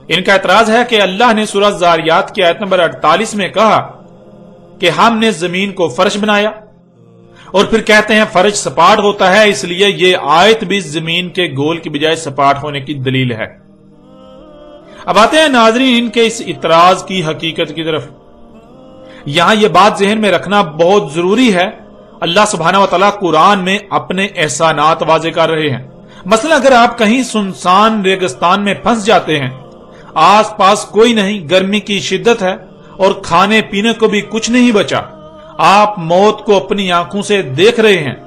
इनका एतराज है कि अल्लाह ने सूरह ज़ारियात की आयत नंबर 48 में कहा कि हमने जमीन को फर्श बनाया, और फिर कहते हैं फर्श सपाट होता है, इसलिए ये आयत भी जमीन के गोल की बजाय सपाट होने की दलील है। अब आते हैं नाज़रीन इनके इस इतराज की हकीकत की तरफ। यहां यह बात ज़हन में रखना बहुत जरूरी है, अल्लाह सुब्हानहू व तआला कुरान में अपने एहसानात वाज़े कर रहे हैं। मसलन अगर आप कहीं सुनसान रेगिस्तान में फंस जाते हैं, आस पास कोई नहीं, गर्मी की शिद्दत है और खाने पीने को भी कुछ नहीं बचा, आप मौत को अपनी आंखों से देख रहे हैं,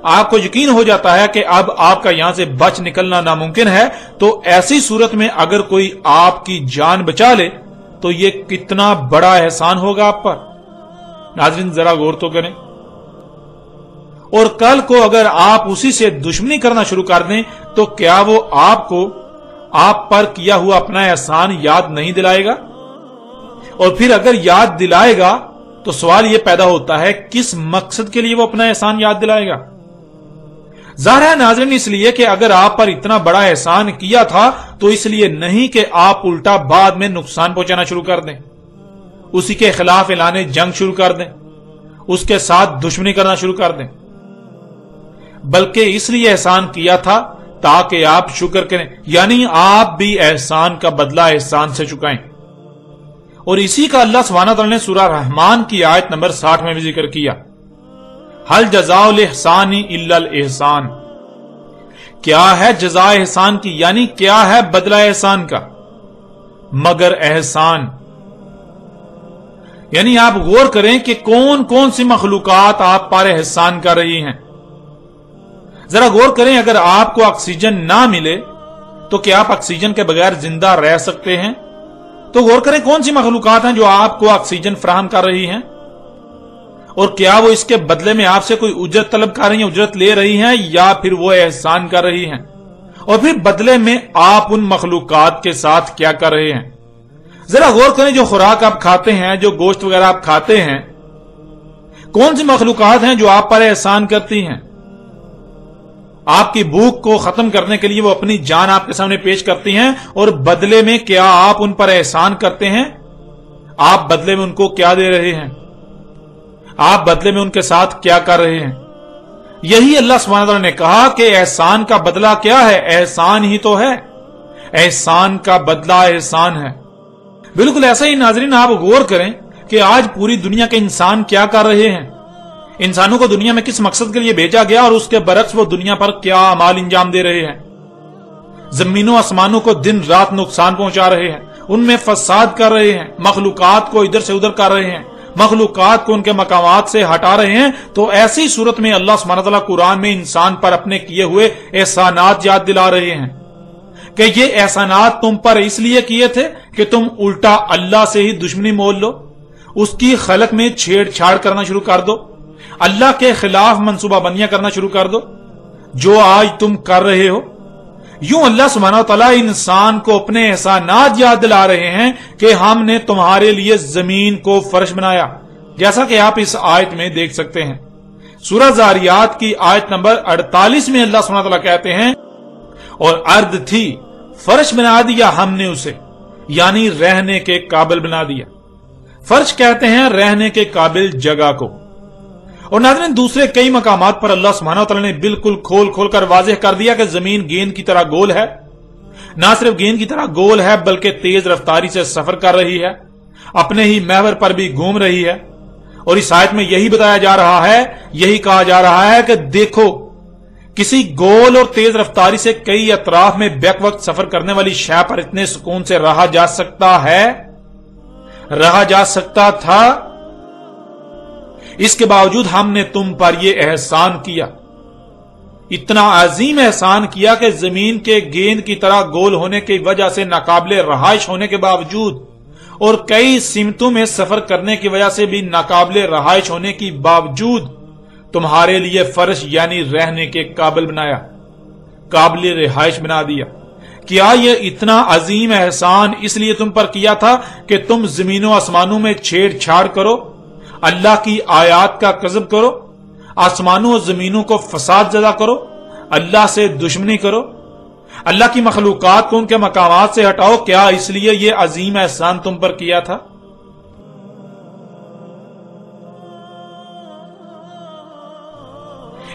आपको यकीन हो जाता है कि अब आपका यहां से बच निकलना नामुमकिन है, तो ऐसी सूरत में अगर कोई आपकी जान बचा ले तो ये कितना बड़ा एहसान होगा आप पर। नाज़रीन जरा गौर तो करें। और कल को अगर आप उसी से दुश्मनी करना शुरू कर दें तो क्या वो आपको आप पर किया हुआ अपना एहसान याद नहीं दिलाएगा? और फिर अगर याद दिलाएगा तो सवाल यह पैदा होता है किस मकसद के लिए वो अपना एहसान याद दिलाएगा? जाहिर है नाज़रीन इसलिए कि अगर आप पर इतना बड़ा एहसान किया था तो इसलिए नहीं कि आप उल्टा बाद में नुकसान पहुंचाना शुरू कर दें, उसी के खिलाफ ऐलाने जंग शुरू कर दें, उसके साथ दुश्मनी करना शुरू कर दें, बल्कि इसलिए एहसान किया था ताकि आप शुक्र करें, यानी आप भी एहसान का बदला एहसान से चुकाएं। और इसी का अल्लाह सुब्हानहू व तआला ने सूरह रहमान की आयत नंबर 60 में भी जिक्र किया, हल जज़ाउल इहसानी इल्लल इहसान। क्या है जज़ा एहसान की, यानी क्या है बदला एहसान का, मगर एहसान। यानी आप गौर करें कि कौन कौन सी मखलूकात आप पर एहसान कर रही हैं। जरा गौर करें, अगर आपको ऑक्सीजन ना मिले तो क्या आप ऑक्सीजन के बगैर जिंदा रह सकते हैं? तो गौर करें कौन सी मखलूकात हैं जो आपको ऑक्सीजन फराहम कर रही हैं, और क्या वो इसके बदले में आपसे कोई उजरत तलब कर रही हैं, उजरत ले रही हैं, या फिर वो एहसान कर रही हैं? और फिर बदले में आप उन मखलूकात के साथ क्या कर रहे हैं? जरा गौर करें, जो खुराक आप खाते हैं, जो गोश्त वगैरह आप खाते हैं, कौन सी मखलूकात हैं जो आप पर एहसान करती हैं? आपकी भूख को खत्म करने के लिए वो अपनी जान आपके सामने पेश करती हैं, और बदले में क्या आप उन पर एहसान करते हैं? आप बदले में उनको क्या दे रहे हैं? आप बदले में उनके साथ क्या कर रहे हैं? यही अल्लाह सुब्हानहू व तआला ने कहा कि एहसान का बदला क्या है? एहसान ही तो है, एहसान का बदला एहसान है। बिल्कुल ऐसा ही नाज़रीन आप गौर करें कि आज पूरी दुनिया के इंसान क्या कर रहे हैं, इंसानों को दुनिया में किस मकसद के लिए भेजा गया और उसके बरक्स वो दुनिया पर क्या अमाल इंजाम दे रहे हैं। जमीनों आसमानों को दिन रात नुकसान पहुंचा रहे हैं, उनमें फसाद कर रहे हैं, मखलूकात को इधर से उधर कर रहे हैं, मखलूकात को उनके मकामात से हटा रहे हैं। तो ऐसी सूरत में अल्लाह सुब्हानहू व तआला कुरान में इंसान पर अपने किए हुए एहसानात याद दिला रहे हैं कि ये एहसानात तुम पर इसलिए किए थे कि तुम उल्टा अल्लाह से ही दुश्मनी मोल लो, उसकी खलक में छेड़छाड़ करना शुरू कर दो, अल्लाह के खिलाफ मंसूबाबंदियां करना शुरू कर दो, जो आज तुम कर रहे हो। यूं अल्लाह सुब्हानहू व तआला इंसान को अपने एहसानात याद दिला रहे हैं कि हमने तुम्हारे लिए जमीन को फर्श बनाया, जैसा कि आप इस आयत में देख सकते हैं। सूरह ज़ारियात की आयत नंबर 48 में अल्लाह सुब्हानहू व तआला कहते हैं, और अर्द थी फर्श बना दिया हमने उसे, यानी रहने के काबिल बना दिया। फर्श कहते हैं रहने के काबिल जगह को। और नाज़रीन दूसरे कई मकामात पर अल्लाह सुब्हानहू व तआला ने बिल्कुल खोल खोल कर वाज़ेह कर दिया कि जमीन गेंद की तरह गोल है। ना सिर्फ गेंद की तरह गोल है बल्कि तेज रफ्तारी से सफर कर रही है, अपने ही महवर पर भी घूम रही है। और इस आयत में यही बताया जा रहा है, यही कहा जा रहा है कि देखो किसी गोल और तेज रफ्तारी से कई अतराफ में बैक वक्त सफर करने वाली शय पर इतने सुकून से रहा जा सकता है, रहा जा सकता था। इसके बावजूद हमने तुम पर यह एहसान किया, इतना अजीम एहसान किया कि जमीन के गेंद की तरह गोल होने की वजह से नाकाबिले रहाइश होने के बावजूद और कई सिमतों में सफर करने की वजह से भी नाकाबिले रहाइश होने के बावजूद तुम्हारे लिए फर्श यानी रहने के काबिल बनाया, काबिल रिहाइश बना दिया। क्या यह इतना अजीम एहसान इसलिए तुम पर किया था कि तुम जमीनों आसमानों में छेड़छाड़ करो, अल्लाह की आयात का कज़ब करो, आसमानों और जमीनों को फसाद ज़दा करो, अल्लाह से दुश्मनी करो, اللہ کی مخلوقات کو ان کے مقامات سے ہٹاؤ، کیا اس لیے یہ عظیم احسان تم پر کیا تھا؟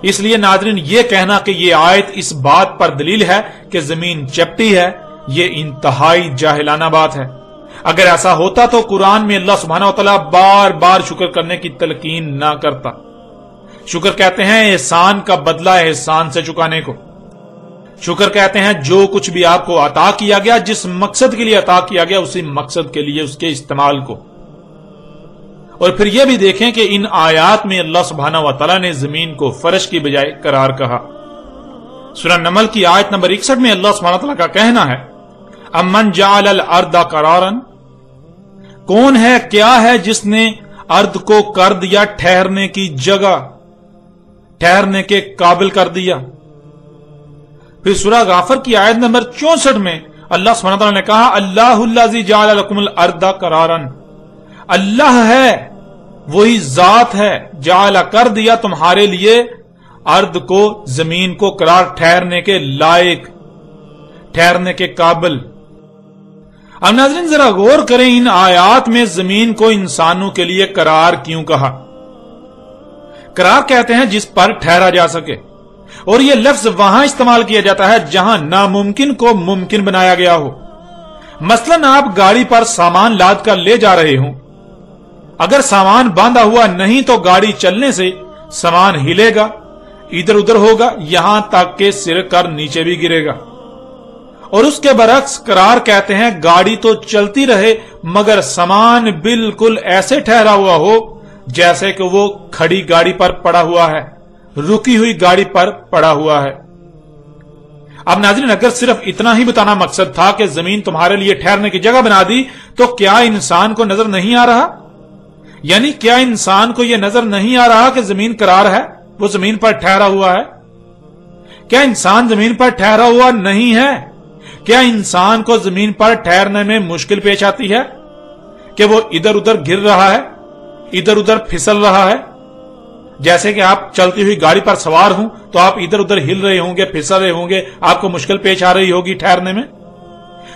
اس لیے ناظرین، یہ کہنا کہ یہ آیت اس بات پر دلیل ہے کہ زمین چپٹی ہے، یہ انتہائی جاہلانہ بات ہے۔ اگر ایسا ہوتا تو قرآن میں اللہ سبحانہ وتعالی بار بار شکر کرنے کی تلقین نہ کرتا۔ شکر کہتے ہیں احسان کا بدلہ احسان سے چکانے کو۔ شکر کہتے ہیں جو کچھ بھی آپ کو عطا کیا گیا، جس مقصد کے لیے عطا کیا گیا، اسی مقصد کے لیے اس کے استعمال کو۔ اور پھر یہ بھی دیکھیں کہ ان آیات میں اللہ سبحانہ وتعالی نے زمین کو فرش کی بجائے قرار کہا۔ سورہ نمل کی آیت نمبر 61 میں اللہ سبحانہ وتعالی کا کہنا ہے، امن جعل الارض قرارا، کون ہے، کیا ہے جس نے ارض کو کر دیا ٹھہرنے کی جگہ، ٹھہرنے کے قابل کر دیا۔ پھر سورہ غافر کی آیت نمبر 64 میں اللہ سبحانہ وتعالی نے کہا، اللہ الذی جعل لکم الارض قرارا، اللہ ہے، وہی ذات ہے، جعل کر دیا تمہارے لیے ارض کو، زمین کو قرار، ٹھہرنے کے لائق، ٹھہرنے کے قابل۔ اب ناظرین ذرا غور کریں، ان آیات میں زمین کو انسانوں کے لیے قرار کیوں کہا؟ قرار کہتے ہیں جس پر ٹھہرا جا سکے، اور یہ لفظ وہاں استعمال کیا جاتا ہے جہاں ناممکن کو ممکن بنایا گیا ہو۔ مثلا آپ گاڑی پر سامان لاد کر لے جا رہے ہوں، اگر سامان باندھا ہوا نہیں تو گاڑی چلنے سے سامان ہلے گا، ادھر ادھر ہوگا، یہاں تک کہ سر کر نیچے بھی گرے گا۔ اور اس کے برعکس قرار کہتے ہیں گاڑی تو چلتی رہے مگر سامان بالکل ایسے ٹھہرا ہوا ہو جیسے کہ وہ کھڑی گاڑی پر پڑا ہوا ہے، رکی ہوئی گاڑی پر پڑا ہوا ہے۔ اب ناظرین اگر صرف اتنا ہی بتانا مقصد تھا کہ زمین تمہارے لیے ٹھہرنے کی جگہ بنا دی، تو کیا انسان کو نظر نہیں آ رہا؟ یعنی کیا انسان کو یہ نظر نہیں آ رہا کہ زمین قرار ہے، وہ زمین پر ٹھہرا ہوا ہے؟ کیا انسان زمین پر ٹھہرا ہوا نہیں ہے؟ کیا انسان کو زمین پر ٹھہرنے میں مشکل پیش آتی ہے کہ وہ ادھر ادھر گر رہا ہے، ادھر ادھر پھسل رہا ہے؟ جیسے کہ آپ چلتی ہوئی گاڑی پر سوار ہوں تو آپ ادھر ادھر ہل رہے ہوں گے، پھسل رہے ہوں گے، آپ کو مشکل پیش آ رہی ہوگی ٹھہرنے میں۔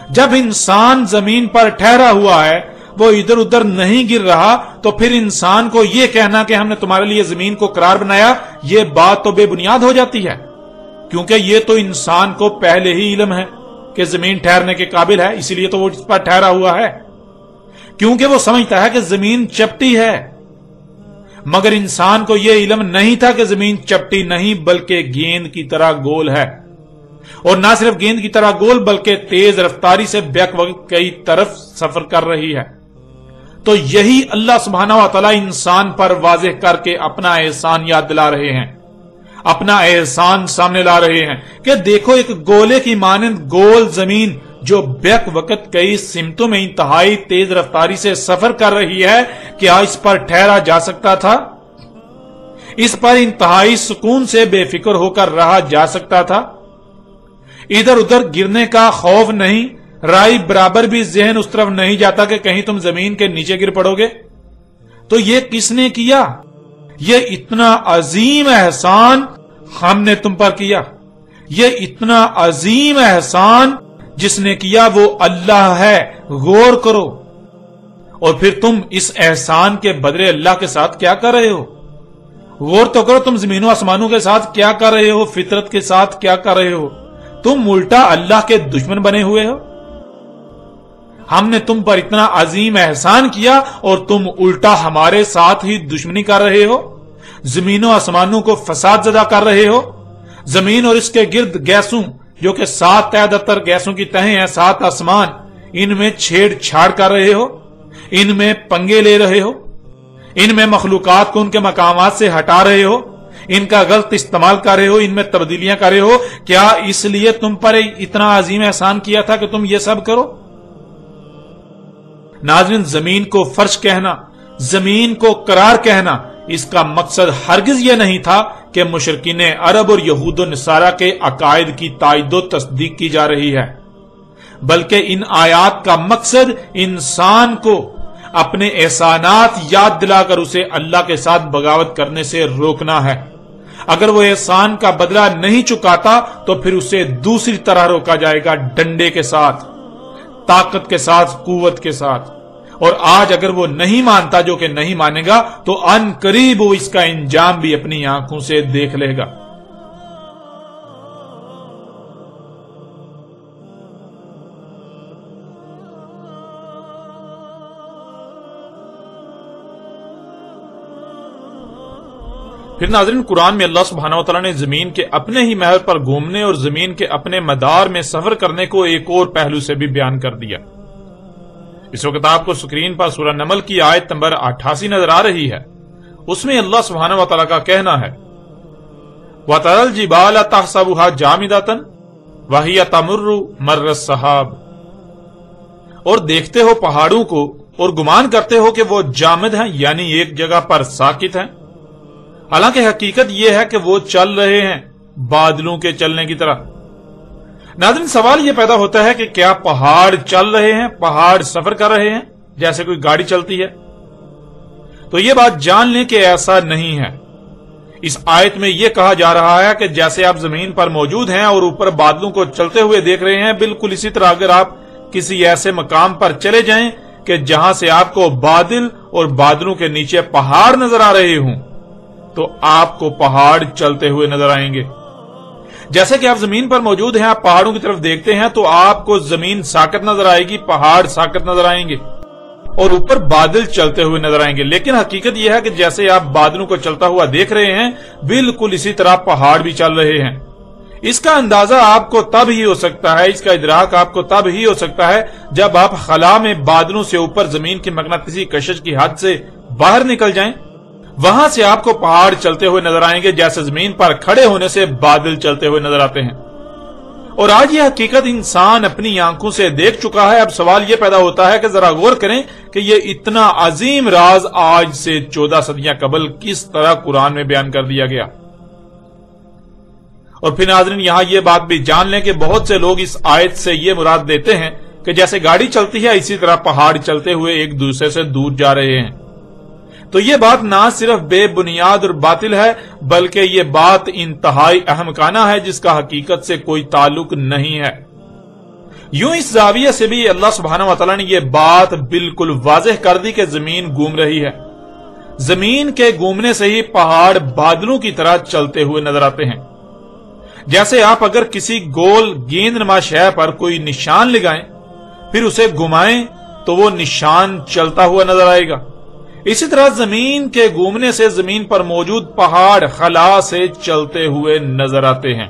جب انسان زمین پر ٹھہرا ہوا ہے، وہ ادھر ادھر نہیں گر رہا، تو پھر انسان کو یہ کہنا کہ ہم نے تمہارے لیے زمین کو قرار بنایا، یہ بات تو بے بنیاد ہو جاتی ہے، کیونکہ یہ تو انسان کو پہلے ہی علم ہے کہ زمین ٹھہرنے کے قابل ہے، اسی لیے تو وہ اس پر ٹھہرا ہوا ہے، کیونکہ وہ سمجھتا ہے کہ زمین چپٹی ہے۔ مگر انسان کو یہ علم نہیں تھا کہ زمین چپٹی نہیں بلکہ گیند کی طرح گول ہے، اور نہ صرف گیند کی طرح گول بلکہ تیز رفتاری سے بیک وقت کئی طرف سفر کر رہی ہے۔ تو یہی اللہ سبحانہ و تعالی انسان پر واضح کر کے اپنا احسان یاد دلا رہے ہیں، اپنا احسان سامنے لا رہے ہیں کہ دیکھو ایک گولے کی مانند گول زمین جو بیک وقت کئی سمتوں میں انتہائی تیز رفتاری سے سفر کر رہی ہے، کیا اس پر ٹھہرا جا سکتا تھا؟ اس پر انتہائی سکون سے بے فکر ہو کر رہا جا سکتا تھا؟ ادھر ادھر گرنے کا خوف نہیں، رائی برابر بھی ذہن اس طرف نہیں جاتا کہ کہیں تم زمین کے نیچے گر پڑو گے؟ تو یہ کس نے کیا؟ یہ اتنا عظیم احسان ہم نے تم پر کیا، یہ اتنا عظیم احسان جس نے کیا وہ اللہ ہے، غور کرو۔ اور پھر تم اس احسان کے بدلے اللہ کے ساتھ کیا کر رہے ہو؟ غور تو کرو، تم زمین و آسمانوں کے ساتھ کیا کر رہے ہو، فطرت کے ساتھ کیا کر رہے ہو؟ تم الٹا اللہ کے دشمن بنے ہوئے ہو۔ ہم نے تم پر اتنا عظیم احسان کیا اور تم الٹا ہمارے ساتھ ہی دشمنی کر رہے ہو، زمین و آسمانوں کو فساد زدہ کر رہے ہو، زمین اور اس کے گرد گیسوں جو کہ 7 تہ دفتر گیسوں کی تہیں ہیں، 7 آسمان، ان میں چھیڑ چھاڑ کر رہے ہو، ان میں پنگے لے رہے ہو، ان میں مخلوقات کو ان کے مقامات سے ہٹا رہے ہو، ان کا غلط استعمال کر رہے ہو، ان میں تبدیلیاں کر رہے ہو۔ کیا اس لیے تم پر اتنا عظیم احسان کیا تھا کہ تم یہ سب کرو؟ ناظرین زمین کو فرش کہنا، زمین کو قرار کہنا، اس کا مقصد ہرگز یہ نہیں تھا کہ مشرکین عرب اور یہود و نصارہ کے عقائد کی تائید و تصدیق کی جا رہی ہے، بلکہ ان آیات کا مقصد انسان کو اپنے احسانات یاد دلا کر اسے اللہ کے ساتھ بغاوت کرنے سے روکنا ہے، اگر وہ احسان کا بدلہ نہیں چکاتا تو پھر اسے دوسری طرح روکا جائے گا، ڈنڈے کے ساتھ، طاقت کے ساتھ، قوت کے ساتھ۔ اور آج اگر وہ نہیں مانتا، جو کہ نہیں مانے گا، تو ان قریب وہ اس کا انجام بھی اپنی آنکھوں سے دیکھ لے گا۔ پھر ناظرین، قرآن میں اللہ سبحانہ و تعالیٰ نے زمین کے اپنے ہی محور پر گھومنے اور زمین کے اپنے مدار میں سفر کرنے کو ایک اور پہلو سے بھی بیان کر دیا۔ اس وقت آپ کو سکرین پر سورہ نمل کی آیت نمبر 88 نظر آ رہی ہے۔ اس میں اللہ سبحانہ و تعالیٰ کا کہنا ہے، وَتَرَى الْجِبَالَ تَحْسَبُهَا جَامِدَةً وَهِيَ تَمُرُّ مَرَّ السَّحَابِ، اور دیکھتے ہو پہاڑوں کو اور گمان کرتے ہو کہ وہ جامد ہیں، یعنی ایک جگہ پر ساکت ہیں، حالانکہ حقیقت یہ ہے کہ وہ چل رہے ہیں بادلوں کے چلنے کی طرح۔ ناظرین، سوال یہ پیدا ہوتا ہے کہ کیا پہاڑ چل رہے ہیں، پہاڑ سفر کر رہے ہیں جیسے کوئی گاڑی چلتی ہے؟ تو یہ بات جان لیں کہ ایسا نہیں ہے۔ اس آیت میں یہ کہا جا رہا ہے کہ جیسے آپ زمین پر موجود ہیں اور اوپر بادلوں کو چلتے ہوئے دیکھ رہے ہیں، بالکل اسی طرح اگر آپ کسی ایسے مقام پر چلے جائیں کہ جہاں سے آپ کو بادل اور بادلوں کے نیچے پہاڑ نظر آ رہے ہوں، تو آپ کو پہاڑ چلتے ہوئے نظر آئیں گے۔ جیسے کہ آپ زمین پر موجود ہیں، آپ پہاڑوں کی طرف دیکھتے ہیں تو آپ کو زمین ساکت نظر آئے گی، پہاڑ ساکت نظر آئیں گے، اور اوپر بادل چلتے ہوئے نظر آئیں گے۔ لیکن حقیقت یہ ہے کہ جیسے آپ بادلوں کو چلتا ہوا دیکھ رہے ہیں، بالکل اسی طرح پہاڑ بھی چل رہے ہیں۔ اس کا اندازہ آپ کو تب ہی ہو سکتا ہے، اس کا ادراک آپ کو تب ہی ہو سکتا ہے جب آپ خلا میں بادلوں سے اوپر زمین کی مغناطیسی کشش کی حد سے باہر نکل جائیں، وہاں سے آپ کو پہاڑ چلتے ہوئے نظر آئیں گے جیسے زمین پر کھڑے ہونے سے بادل چلتے ہوئے نظر آتے ہیں۔ اور آج یہ حقیقت انسان اپنی آنکھوں سے دیکھ چکا ہے۔ اب سوال یہ پیدا ہوتا ہے کہ ذرا غور کریں کہ یہ اتنا عظیم راز آج سے 14 صدیاں قبل کس طرح قرآن میں بیان کر دیا گیا۔ اور پھر ناظرین، یہاں یہ بات بھی جان لیں کہ بہت سے لوگ اس آیت سے یہ مراد دیتے ہیں کہ جیسے گاڑی چلتی ہے اسی طرح پہاڑ چلتے ہوئے ایک دوسرے سے دور جا رہے ہیں۔ تو یہ بات نہ صرف بے بنیاد اور باطل ہے، بلکہ یہ بات انتہائی احمقانہ ہے جس کا حقیقت سے کوئی تعلق نہیں ہے۔ یوں اس زاویے سے بھی اللہ سبحانہ و تعالیٰ نے یہ بات بالکل واضح کر دی کہ زمین گھوم رہی ہے۔ زمین کے گھومنے سے ہی پہاڑ بادلوں کی طرح چلتے ہوئے نظر آتے ہیں۔ جیسے آپ اگر کسی گول گیند نما شے پر کوئی نشان لگائیں، پھر اسے گھمائیں تو وہ نشان چلتا ہوا نظر آئے گا۔ اسی طرح زمین کے گھومنے سے زمین پر موجود پہاڑ خلا سے چلتے ہوئے نظر آتے ہیں۔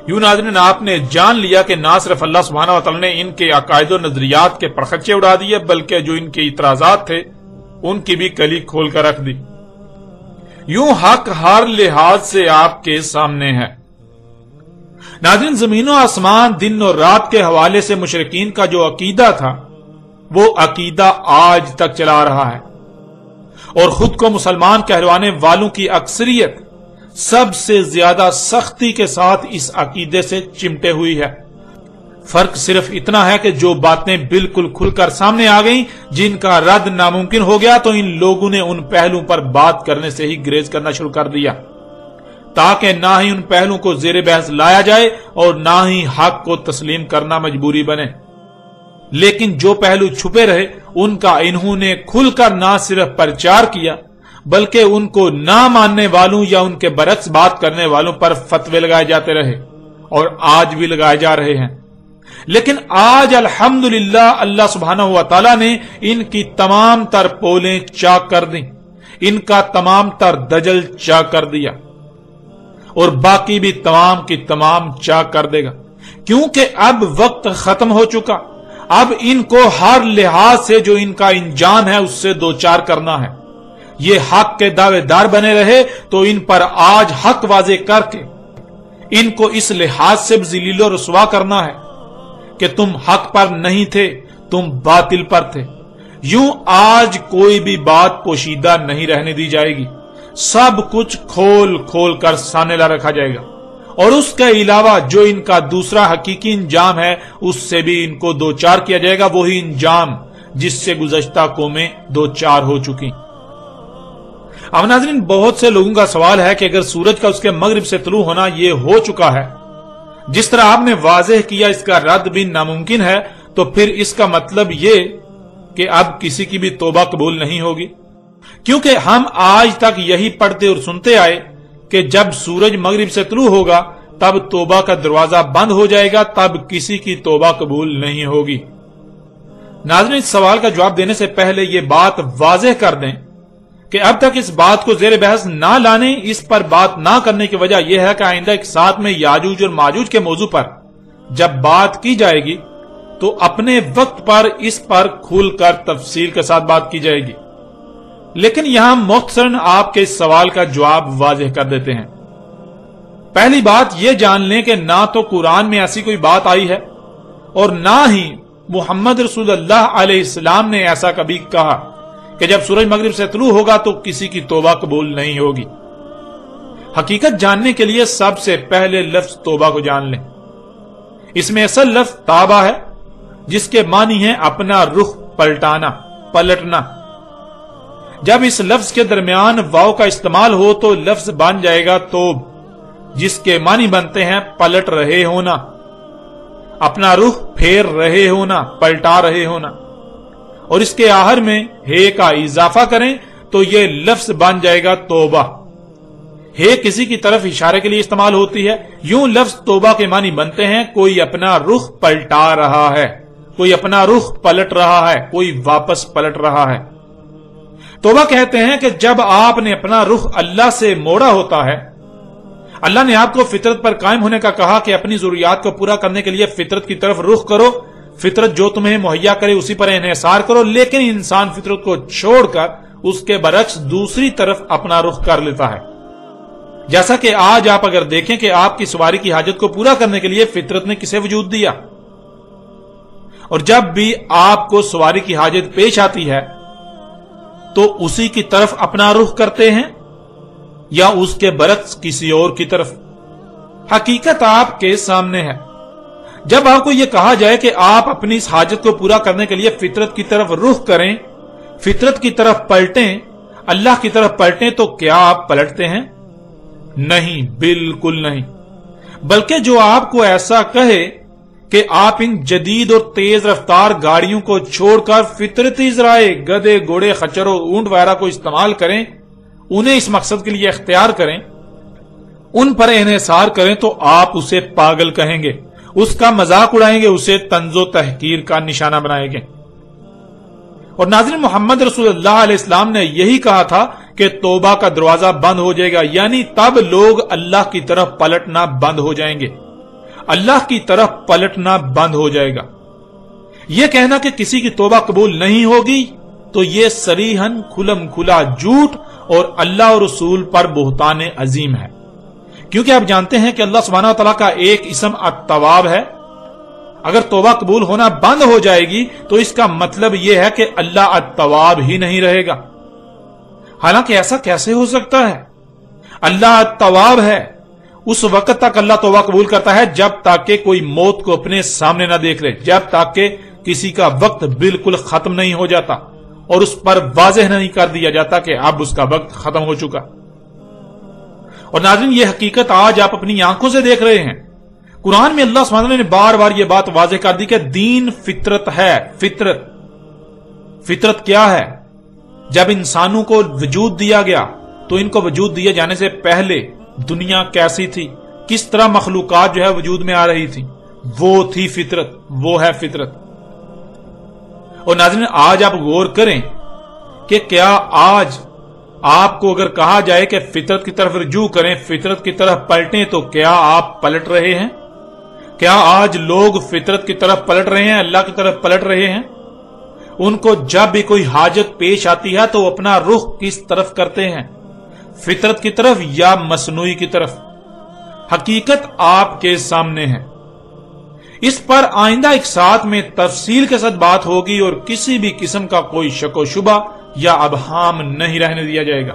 یوں ناظرین، آپ نے جان لیا کہ نہ صرف اللہ سبحانہ و تعالیٰ نے ان کے عقائد و نظریات کے پرخچے اڑا دیے، بلکہ جو ان کے اعتراضات تھے ان کی بھی کلی کھول کر رکھ دی۔ یوں حق ہر لحاظ سے آپ کے سامنے ہے۔ ناظرین، زمین و آسمان، دن اور رات کے حوالے سے مشرکین کا جو عقیدہ تھا وہ عقیدہ آج تک چلا رہا ہے، اور خود کو مسلمان کہلوانے والوں کی اکثریت سب سے زیادہ سختی کے ساتھ اس عقیدے سے چمٹے ہوئی ہے۔ فرق صرف اتنا ہے کہ جو باتیں بالکل کھل کر سامنے آ گئیں، جن کا رد ناممکن ہو گیا، تو ان لوگوں نے ان پہلوؤں پر بات کرنے سے ہی گریز کرنا شروع کر دیا، تاکہ نہ ہی ان پہلوؤں کو زیر بحث لایا جائے اور نہ ہی حق کو تسلیم کرنا مجبوری بنے۔ لیکن جو پہلو چھپے رہے، ان کا انہوں نے کھل کر نہ صرف پرچار کیا، بلکہ ان کو نہ ماننے والوں یا ان کے برعکس بات کرنے والوں پر فتوے لگائے جاتے رہے، اور آج بھی لگائے جا رہے ہیں۔ لیکن آج الحمدللہ اللہ سبحانہ و تعالیٰ نے ان کی تمام تر پولیں چاک کر دیں، ان کا تمام تر دجل چاک کر دیا، اور باقی بھی تمام کی تمام چاک کر دے گا، کیونکہ اب وقت ختم ہو چکا۔ اب ان کو ہر لحاظ سے جو ان کا انجام ہے اس سے دوچار کرنا ہے۔ یہ حق کے دعوے دار بنے رہے تو ان پر آج حق واضح کر کے ان کو اس لحاظ سے ذلیل و رسوا کرنا ہے کہ تم حق پر نہیں تھے، تم باطل پر تھے۔ یوں آج کوئی بھی بات پوشیدہ نہیں رہنے دی جائے گی، سب کچھ کھول کھول کر سامنے لا رکھا جائے گا، اور اس کے علاوہ جو ان کا دوسرا حقیقی انجام ہے اس سے بھی ان کو دوچار کیا جائے گا، وہی انجام جس سے گزشتہ قومیں دوچار ہو چکی۔ अब नाज़रीन, बहुत से लोगों का सवाल है कि अगर सूरज का उसके मगरिब से तुलू होना ये हो चुका है, जिस तरह आपने वाज़ेह किया इसका रद्द भी नामुमकिन है, तो फिर इसका मतलब ये कि अब किसी की भी तौबा कबूल नहीं होगी। क्योंकि हम आज तक यही पढ़ते और सुनते आए कि जब सूरज मगरिब से तुलू होगा तब तौबा का दरवाजा बंद हो जाएगा, तब किसी की तौबा कबूल नहीं होगी। नाज़रीन, इस सवाल का जवाब देने से पहले ये बात वाज़ेह कर दें कि अब तक इस बात को ज़ेर बहस ना लाने, इस पर बात ना करने की वजह यह है कि आइंदा एक साथ में याजूज और माजूज के मौजू पर जब बात की जाएगी तो अपने वक्त पर इस पर खुलकर तफसील के साथ बात की जाएगी। लेकिन यहां मुख्तसरन आपके इस सवाल का जवाब वाज़ेह कर देते हैं। पहली बात यह जान लें कि ना तो कुरान में ऐसी कोई बात आई है और ना ही मुहम्मद रसूलुल्लाह अलैहिस्सलाम ने ऐसा कभी कहा कि जब सूरज मगरिब से तुलू होगा तो किसी की तौबा कबूल नहीं होगी। हकीकत जानने के लिए सबसे पहले लफ्ज तौबा को जान लें। इसमें असल लफ्ज ताबा है, जिसके मानी है अपना रुख पलटाना, पलटना। जब इस लफ्ज के दरमियान वाव का इस्तेमाल हो तो लफ्ज बन जाएगा तौब, जिसके मानी बनते हैं पलट रहे होना, अपना रुख फेर रहे होना, पलटा रहे होना। और इसके आखिर में हे का इजाफा करें तो यह लफ्ज बन जाएगा तौबा। हे किसी की तरफ इशारे के लिए इस्तेमाल होती है। यूं लफ्ज तौबा के मानी बनते हैं कोई अपना रुख पलटा रहा है, कोई अपना रुख पलट रहा है, कोई वापस पलट रहा है। तौबा कहते हैं कि जब आपने अपना रुख अल्लाह से मोड़ा होता है। अल्लाह ने आपको फितरत पर कायम होने का कहा कि अपनी जरूरियात को पूरा करने के लिए फितरत की तरफ रुख करो, फितरत जो तुम्हें मुहैया करे उसी पर इन्हिसार करो। लेकिन इंसान फितरत को छोड़कर उसके बरक्स दूसरी तरफ अपना रुख कर लेता है। जैसा कि आज आप अगर देखें कि आपकी सवारी की हाजत को पूरा करने के लिए फितरत ने किसे वजूद दिया, और जब भी आपको सवारी की हाजत पेश आती है तो उसी की तरफ अपना रुख करते हैं या उसके बरक्स किसी और की तरफ। हकीकत आपके सामने है। जब आपको यह कहा जाए कि आप अपनी इस हाजत को पूरा करने के लिए फितरत की तरफ रुख करें, फितरत की तरफ पलटें, अल्लाह की तरफ पलटें, तो क्या आप पलटते हैं? नहीं, बिल्कुल नहीं। बल्कि जो आपको ऐसा कहे कि आप इन जदीद और तेज रफ्तार गाड़ियों को छोड़कर फितरती जराए गधे, घोड़े, खच्चरों, ऊंट वगैरह को इस्तेमाल करें, उन्हें इस मकसद के लिए इख्तियार करें, उन पर इन्हिसार करें, तो आप उसे पागल कहेंगे, उसका मजाक उड़ाएंगे, उसे तंजो तहकीर का निशाना बनाएंगे। और नाज़रीन, मोहम्मद रसूलुल्लाह अलैहिस्सलाम ने यही कहा था कि तौबा का दरवाजा बंद हो जाएगा, यानी तब लोग अल्लाह की तरफ पलटना बंद हो जाएंगे, अल्लाह की तरफ पलटना बंद हो जाएगा। यह कहना कि किसी की तौबा कबूल नहीं होगी तो यह सरीहन खुलम खुला झूठ और अल्लाह और रसूल पर बुहतान अजीम है। क्योंकि आप जानते हैं कि अल्लाह सुब्हानहू व तआला का एक इस्म अत-तवाब है। अगर तौबा कबूल होना बंद हो जाएगी तो इसका मतलब यह है कि अल्लाह अत-तवाब ही नहीं रहेगा। हालांकि ऐसा कैसे हो सकता है? अल्लाह अत-तवाब है। उस वक्त तक अल्लाह तौबा कबूल करता है जब तक कि कोई मौत को अपने सामने ना देख ले, जब तक कि किसी का वक्त बिल्कुल खत्म नहीं हो जाता और उस पर वाज़ेह नहीं कर दिया जाता कि अब उसका वक्त खत्म हो चुका। और नाज़रीन, ये हकीकत आज आप अपनी आंखों से देख रहे हैं। कुरान में अल्लाह सुब्हानहू व तआला ने बार बार यह बात वाज़ेह कर दी कि दीन फितरत है। फितरत क्या है? जब इंसानों को वजूद दिया गया तो इनको वजूद दिए जाने से पहले दुनिया कैसी थी, किस तरह मखलूकात जो है वजूद में आ रही थी, वो थी फितरत, वो है फितरत। और नाज़रीन, आज आप गौर करें कि क्या आज आपको अगर कहा जाए कि फितरत की तरफ रुजू करें, फितरत की तरफ पलटें, तो क्या आप पलट रहे हैं? क्या आज लोग फितरत की तरफ पलट रहे हैं, अल्लाह की तरफ पलट रहे हैं? उनको जब भी कोई हाजत पेश आती है तो अपना रुख किस तरफ करते हैं, फितरत की तरफ या मसनूई की तरफ? हकीकत आपके सामने है। इस पर आइंदा एक साथ में तफसील के साथ बात होगी और किसी भी किस्म का कोई शक व शुबा या अबहाम नहीं रहने दिया जाएगा।